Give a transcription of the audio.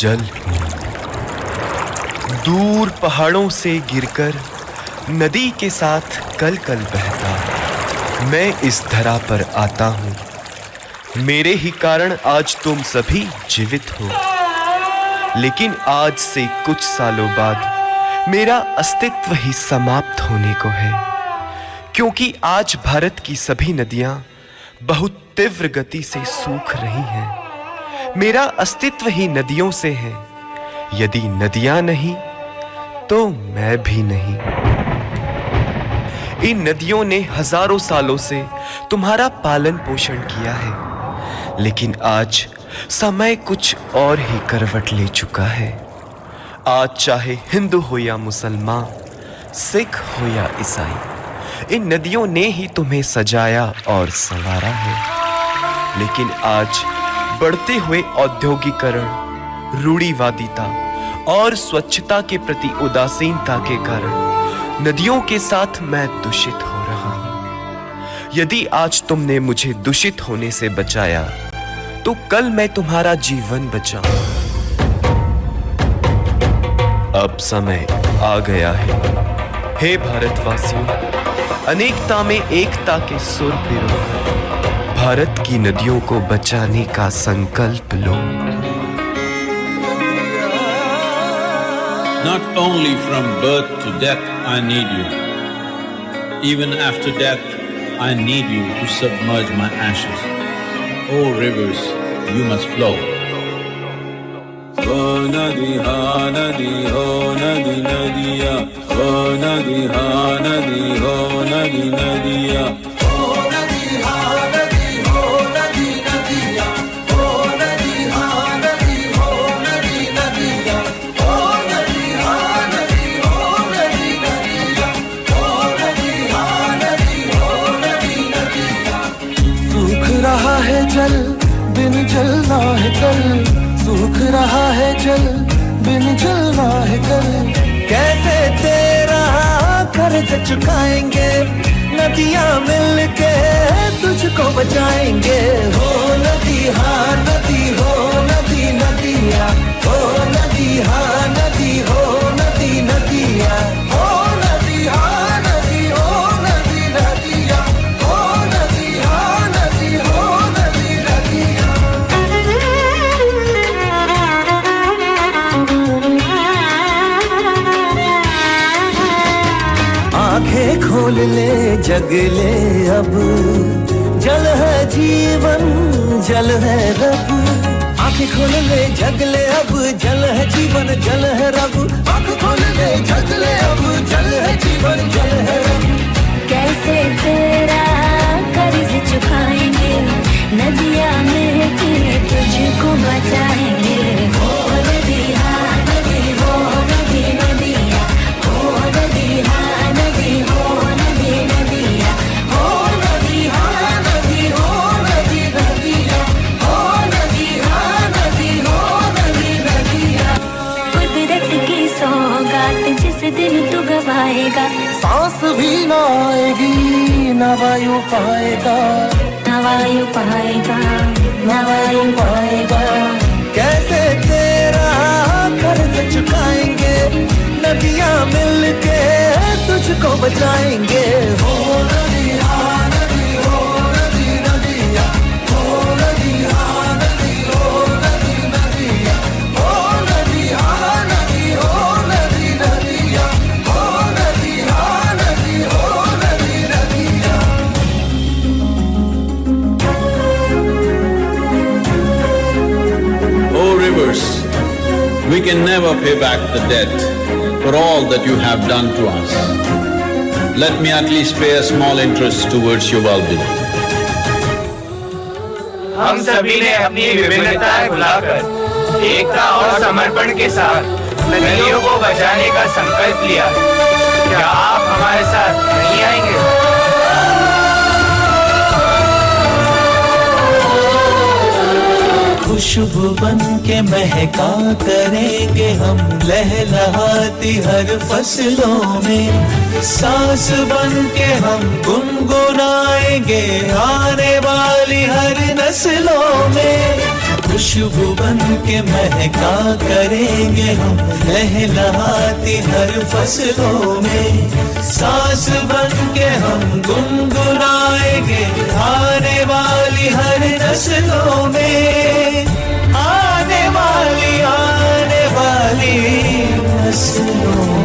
जल हूँ। दूर पहाड़ों से गिरकर नदी के साथ कल कल बहता मैं इस धरा पर आता हूँ। मेरे ही कारण आज तुम सभी जीवित हो। लेकिन आज से कुछ सालों बाद मेरा अस्तित्व ही समाप्त होने को है, क्योंकि आज भारत की सभी नदियां बहुत तीव्र गति से सूख रही हैं। मेरा अस्तित्व ही नदियों से है। यदि नदियां नहीं तो मैं भी नहीं। इन नदियों ने हजारों सालों से तुम्हारा पालन पोषण किया है, लेकिन आज समय कुछ और ही करवट ले चुका है। आज चाहे हिंदू हो या मुसलमान, सिख हो या ईसाई, इन नदियों ने ही तुम्हें सजाया और संवारा है। लेकिन आज बढ़ते हुए औद्योगिकरण, रूढ़िवादिता और स्वच्छता के प्रति उदासीनता के कारण नदियों के साथ मैं दूषित हो रहा हूं। यदि आज तुमने मुझे दूषित होने से बचाया तो कल मैं तुम्हारा जीवन बचाऊं। अब समय आ गया है। हे भारतवासियों, अनेकता में एकता के सुर पिरोकर भारत की नदियों को बचाने का संकल्प लो। Not only from birth to death I need you. Even after death I need you to submerge my ashes. Oh rivers, you must flow. Oh nadi ha nadi, oh nadi nadiya, oh nadi ha nadi, oh nadi nadiya. Oh nadi ha nadi, oh nadi nadiya, oh nadi ha nadi, oh nadi nadiya, oh nadi ha nadi, oh nadi nadiya, oh nadi ha nadi, oh nadi nadiya. सूख रहा है जल बिन जलना है कल, सूख रहा है जल बिन जलना है कल। कैसे तेरा कर्ज चुकाएंगे, नदियां मिलके तुझको बचाएंगे। हो नदी हाँ नदी, हो नदी नदिया, हो नदी हाँ नदी, हो नदी नदिया, हो नदी हाँ नदी, हो नदी नदिया, हो नदी हाँ नदी, हो नदी नदिया। आंखें खोल ले जग ले अब, जल है जीवन जल है रब। आंखें खोल ले जग ले अब, जल है जीवन जल है रब। आंखें खोल ले जग ले अब, जल है जीवन जल है रब। कैसे तेरा कर्ज चुकाएंगे, नदियां मिलके तुझको बचाएंगे। हो नदी हाँ नदी, हो नदी नदिया, हो नदी हाँ नदी, हो नदी नदिया, हो नदी हाँ नदी, हो नदी नदिया, हो नदी हाँ नदी, हो नदी नदिया। कुदरत की सौगात जिस दिन तू गवाएगा, सांस भी ना आएगी ना वायु पाएगा, ना वायु पाएगा, ना वायु पाएगा। कैसे तेरा कर्ज चुकाएंगे, नदियां मिलके तुझको बचाएंगे। हो नदी हाँ नदी, हो नदी नदिया, हो नदी हाँ नदी, हो नदी नदिया, हो नदी हाँ नदी, हो नदी नदिया, हो नदी हाँ नदी, हो नदी नदिया। Oh rivers, we can never pay back the debt for all that you have done to us. Let me at least pay a small interest towards your well-being. हम सभी ने अपनी विभिन्नताएं भुलाकर एकता और समर्पण के साथ नदियों को बचाने का संकल्प लिया। क्या आप हमारे साथ नहीं आएंगे? खुशबू बन के महका करेंगे हम लहलहाती हर फसलों में। सांस बन के हम गुनगुनाएंगे आने वाली हर नस्लों में। खुशबू बन के महका करेंगे हम लहलहाती हर फसलों में। सांस बन के हम गुनगुनाएंगे आने वाली हर नस्लों में। आने वाली नस्लों